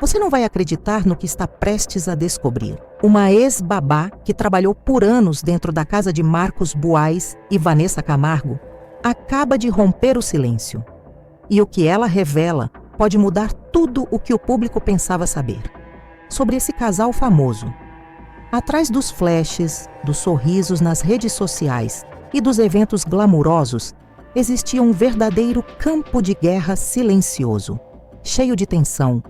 Você não vai acreditar no que está prestes a descobrir. Uma ex-babá que trabalhou por anos dentro da casa de Marcos Buais e Vanessa Camargo acaba de romper o silêncio. E o que ela revela pode mudar tudo o que o público pensava saber sobre esse casal famoso. Atrás dos flashes, dos sorrisos nas redes sociais e dos eventos glamurosos, existia um verdadeiro campo de guerra silencioso, cheio de tensão,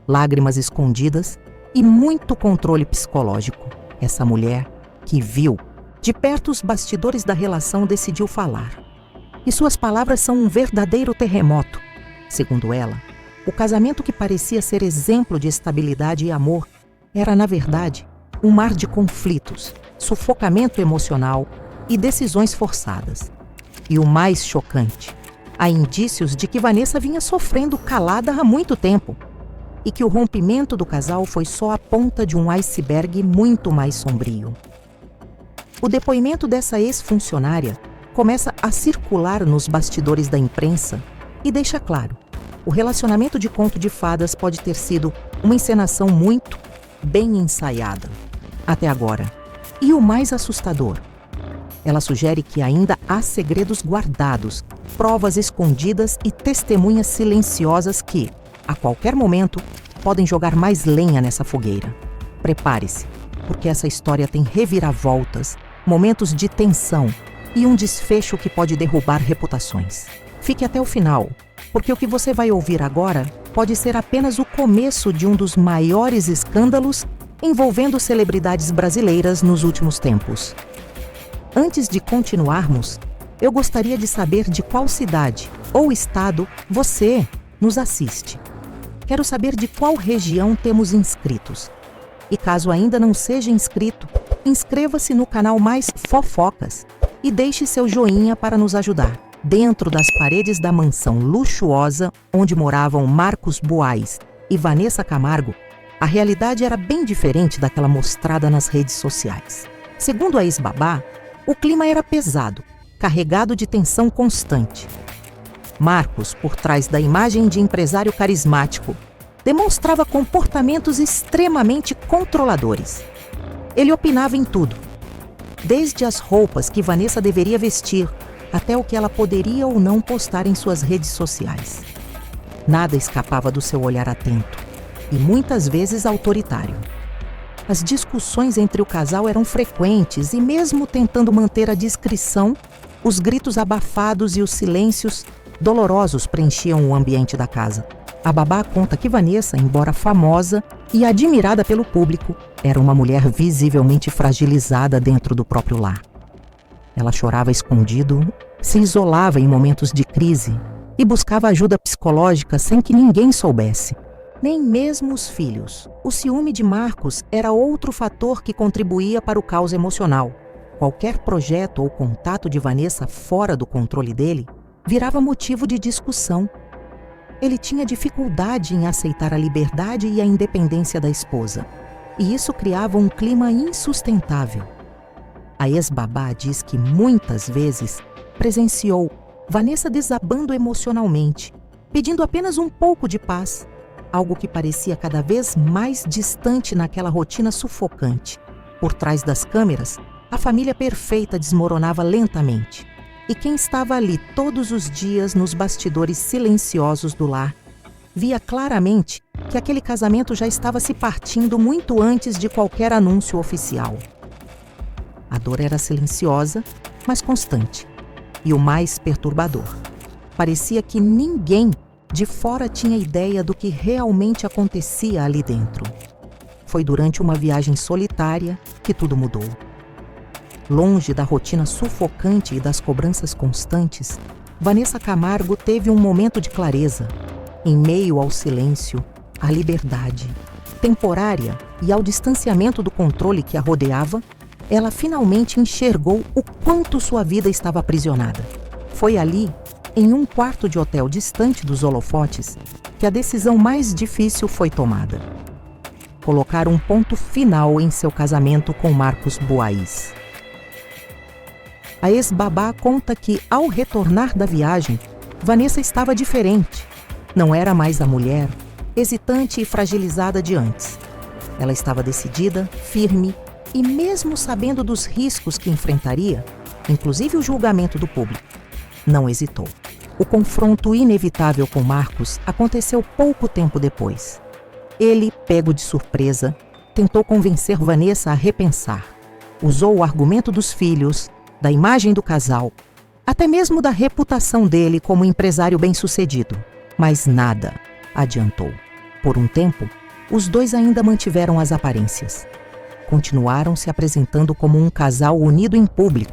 lágrimas escondidas e muito controle psicológico. Essa mulher, que viu de perto os bastidores da relação, decidiu falar. E suas palavras são um verdadeiro terremoto. Segundo ela, o casamento que parecia ser exemplo de estabilidade e amor era, na verdade, um mar de conflitos, sufocamento emocional e decisões forçadas. E o mais chocante, há indícios de que Vanessa vinha sofrendo calada há muito tempo e que o rompimento do casal foi só a ponta de um iceberg muito mais sombrio. O depoimento dessa ex-funcionária começa a circular nos bastidores da imprensa e deixa claro: o relacionamento de conto de fadas pode ter sido uma encenação muito bem ensaiada até agora. E o mais assustador, ela sugere que ainda há segredos guardados, provas escondidas e testemunhas silenciosas que, a qualquer momento, podem jogar mais lenha nessa fogueira. Prepare-se, porque essa história tem reviravoltas, momentos de tensão e um desfecho que pode derrubar reputações. Fique até o final, porque o que você vai ouvir agora pode ser apenas o começo de um dos maiores escândalos envolvendo celebridades brasileiras nos últimos tempos. Antes de continuarmos, eu gostaria de saber de qual cidade ou estado você nos assiste. Quero saber de qual região temos inscritos. E caso ainda não seja inscrito, inscreva-se no canal Mais Fofocas e deixe seu joinha para nos ajudar. Dentro das paredes da mansão luxuosa onde moravam Marcos Buais e Vanessa Camargo, a realidade era bem diferente daquela mostrada nas redes sociais. Segundo a ex-babá, o clima era pesado, carregado de tensão constante. Marcos, por trás da imagem de empresário carismático, demonstrava comportamentos extremamente controladores. Ele opinava em tudo, desde as roupas que Vanessa deveria vestir até o que ela poderia ou não postar em suas redes sociais. Nada escapava do seu olhar atento e muitas vezes autoritário. As discussões entre o casal eram frequentes e, mesmo tentando manter a discrição, os gritos abafados e os silêncios dolorosos preenchiam o ambiente da casa. A babá conta que Vanessa, embora famosa e admirada pelo público, era uma mulher visivelmente fragilizada dentro do próprio lar. Ela chorava escondido, se isolava em momentos de crise e buscava ajuda psicológica sem que ninguém soubesse. Nem mesmo os filhos. O ciúme de Marcos era outro fator que contribuía para o caos emocional. Qualquer projeto ou contato de Vanessa fora do controle dele virava motivo de discussão. Ele tinha dificuldade em aceitar a liberdade e a independência da esposa, e isso criava um clima insustentável. A ex-babá diz que muitas vezes presenciou Vanessa desabando emocionalmente, pedindo apenas um pouco de paz, algo que parecia cada vez mais distante naquela rotina sufocante. Por trás das câmeras, a família perfeita desmoronava lentamente. E quem estava ali todos os dias nos bastidores silenciosos do lar, via claramente que aquele casamento já estava se partindo muito antes de qualquer anúncio oficial. A dor era silenciosa, mas constante. E o mais perturbador, parecia que ninguém de fora tinha ideia do que realmente acontecia ali dentro. Foi durante uma viagem solitária que tudo mudou. Longe da rotina sufocante e das cobranças constantes, Vanessa Camargo teve um momento de clareza. Em meio ao silêncio, à liberdade temporária e ao distanciamento do controle que a rodeava, ela finalmente enxergou o quanto sua vida estava aprisionada. Foi ali, em um quarto de hotel distante dos holofotes, que a decisão mais difícil foi tomada: colocar um ponto final em seu casamento com Marcos Buais. A ex-babá conta que, ao retornar da viagem, Vanessa estava diferente. Não era mais a mulher hesitante e fragilizada de antes. Ela estava decidida, firme e, mesmo sabendo dos riscos que enfrentaria, inclusive o julgamento do público, não hesitou. O confronto inevitável com Marcos aconteceu pouco tempo depois. Ele, pego de surpresa, tentou convencer Vanessa a repensar. Usou o argumento dos filhos, da imagem do casal, até mesmo da reputação dele como empresário bem-sucedido. Mas nada adiantou. Por um tempo, os dois ainda mantiveram as aparências. Continuaram se apresentando como um casal unido em público,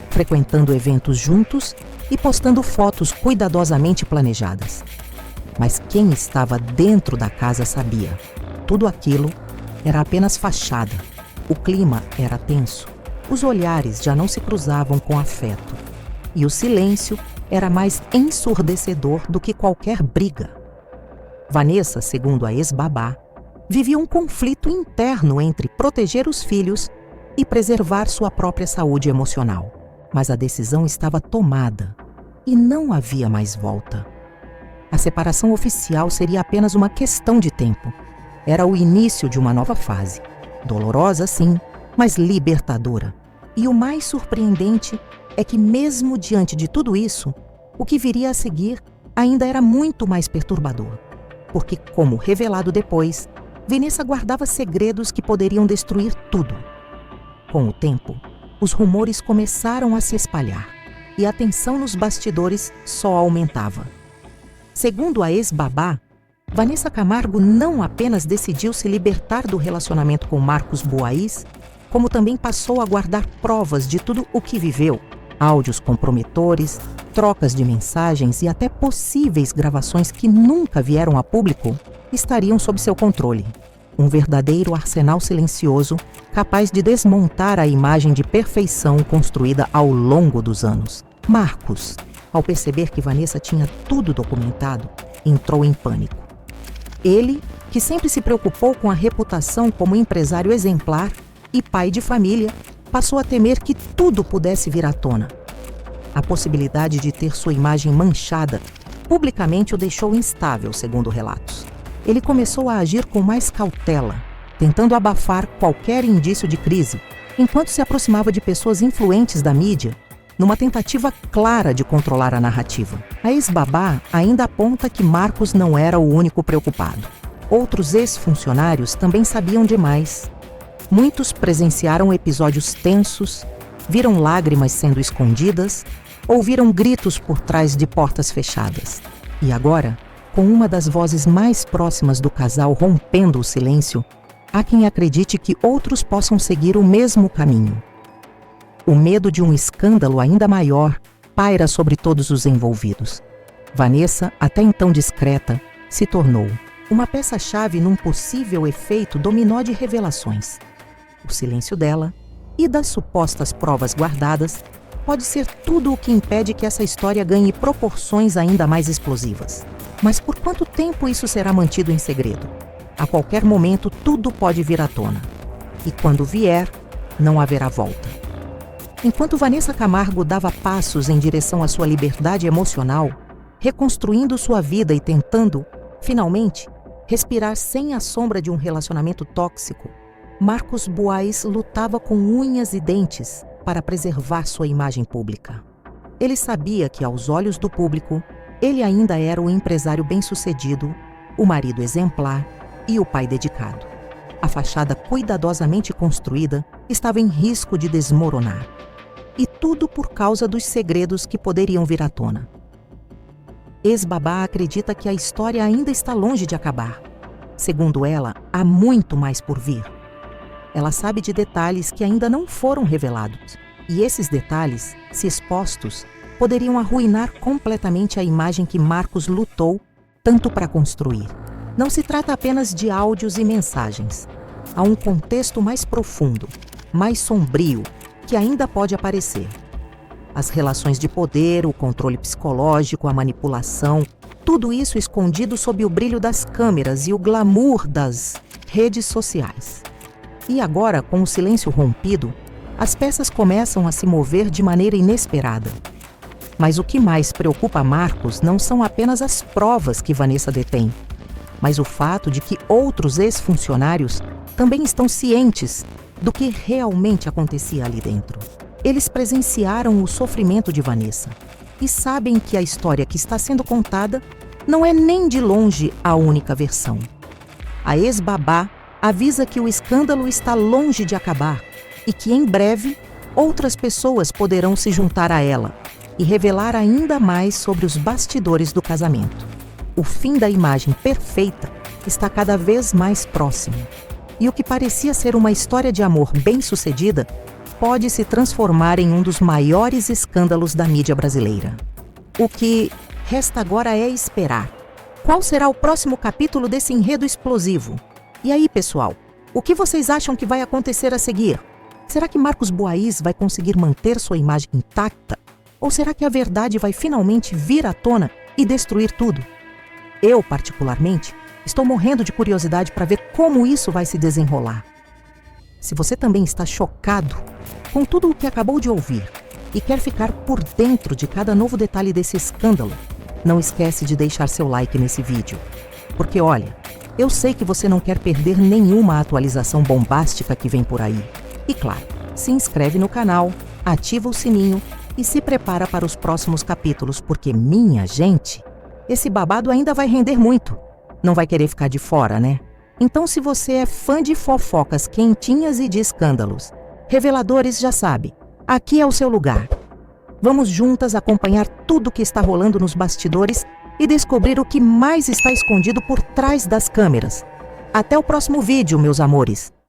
frequentando eventos juntos e postando fotos cuidadosamente planejadas. Mas quem estava dentro da casa sabia. Tudo aquilo era apenas fachada. O clima era tenso. Os olhares já não se cruzavam com afeto. E o silêncio era mais ensurdecedor do que qualquer briga. Vanessa, segundo a ex-babá, vivia um conflito interno entre proteger os filhos e preservar sua própria saúde emocional. Mas a decisão estava tomada e não havia mais volta. A separação oficial seria apenas uma questão de tempo. Era o início de uma nova fase. Dolorosa, sim, mas libertadora. E o mais surpreendente é que, mesmo diante de tudo isso, o que viria a seguir ainda era muito mais perturbador. Porque, como revelado depois, Vanessa guardava segredos que poderiam destruir tudo. Com o tempo, os rumores começaram a se espalhar e a tensão nos bastidores só aumentava. Segundo a ex-babá, Vanessa Camargo não apenas decidiu se libertar do relacionamento com Marcos Buaiz, como também passou a guardar provas de tudo o que viveu, áudios comprometedores, trocas de mensagens e até possíveis gravações que nunca vieram a público estariam sob seu controle. Um verdadeiro arsenal silencioso capaz de desmontar a imagem de perfeição construída ao longo dos anos. Marcos, ao perceber que Vanessa tinha tudo documentado, entrou em pânico. Ele, que sempre se preocupou com a reputação como empresário exemplar e pai de família, passou a temer que tudo pudesse vir à tona. A possibilidade de ter sua imagem manchada publicamente o deixou instável, segundo relatos. Ele começou a agir com mais cautela, tentando abafar qualquer indício de crise, enquanto se aproximava de pessoas influentes da mídia, numa tentativa clara de controlar a narrativa. A ex-babá ainda aponta que Marcos não era o único preocupado. Outros ex-funcionários também sabiam demais. Muitos presenciaram episódios tensos, viram lágrimas sendo escondidas, ouviram gritos por trás de portas fechadas. E agora, com uma das vozes mais próximas do casal rompendo o silêncio, há quem acredite que outros possam seguir o mesmo caminho. O medo de um escândalo ainda maior paira sobre todos os envolvidos. Vanessa, até então discreta, se tornou uma peça-chave num possível efeito dominó de revelações. O silêncio dela e das supostas provas guardadas pode ser tudo o que impede que essa história ganhe proporções ainda mais explosivas. Mas por quanto tempo isso será mantido em segredo? A qualquer momento tudo pode vir à tona. E quando vier, não haverá volta. Enquanto Vanessa Camargo dava passos em direção à sua liberdade emocional, reconstruindo sua vida e tentando, finalmente, respirar sem a sombra de um relacionamento tóxico, Marcos Buaiz lutava com unhas e dentes para preservar sua imagem pública. Ele sabia que, aos olhos do público, ele ainda era o empresário bem-sucedido, o marido exemplar e o pai dedicado. A fachada cuidadosamente construída estava em risco de desmoronar. E tudo por causa dos segredos que poderiam vir à tona. Ex-babá acredita que a história ainda está longe de acabar. Segundo ela, há muito mais por vir. Ela sabe de detalhes que ainda não foram revelados. E esses detalhes, se expostos, poderiam arruinar completamente a imagem que Marcos lutou tanto para construir. Não se trata apenas de áudios e mensagens. Há um contexto mais profundo, mais sombrio, que ainda pode aparecer. As relações de poder, o controle psicológico, a manipulação, tudo isso escondido sob o brilho das câmeras e o glamour das redes sociais. E agora, com o silêncio rompido, as peças começam a se mover de maneira inesperada. Mas o que mais preocupa Marcos não são apenas as provas que Vanessa detém. mas o fato de que outros ex-funcionários também estão cientes do que realmente acontecia ali dentro. Eles presenciaram o sofrimento de Vanessa e sabem que a história que está sendo contada não é nem de longe a única versão. A ex-babá avisa que o escândalo está longe de acabar e que em breve outras pessoas poderão se juntar a ela e revelar ainda mais sobre os bastidores do casamento. O fim da imagem perfeita está cada vez mais próximo. E o que parecia ser uma história de amor bem-sucedida pode se transformar em um dos maiores escândalos da mídia brasileira. O que resta agora é esperar. Qual será o próximo capítulo desse enredo explosivo? E aí, pessoal, o que vocês acham que vai acontecer a seguir? Será que Marcos Boaiz vai conseguir manter sua imagem intacta? Ou será que a verdade vai finalmente vir à tona e destruir tudo? Eu, particularmente, estou morrendo de curiosidade para ver como isso vai se desenrolar. Se você também está chocado com tudo o que acabou de ouvir e quer ficar por dentro de cada novo detalhe desse escândalo, não esquece de deixar seu like nesse vídeo. Porque olha, eu sei que você não quer perder nenhuma atualização bombástica que vem por aí. E claro, se inscreve no canal, ativa o sininho e se prepara para os próximos capítulos, porque, minha gente, esse babado ainda vai render muito. Não vai querer ficar de fora, né? Então, se você é fã de fofocas quentinhas e de escândalos reveladores, já sabe, aqui é o seu lugar. Vamos juntas acompanhar tudo o que está rolando nos bastidores e descobrir o que mais está escondido por trás das câmeras. Até o próximo vídeo, meus amores!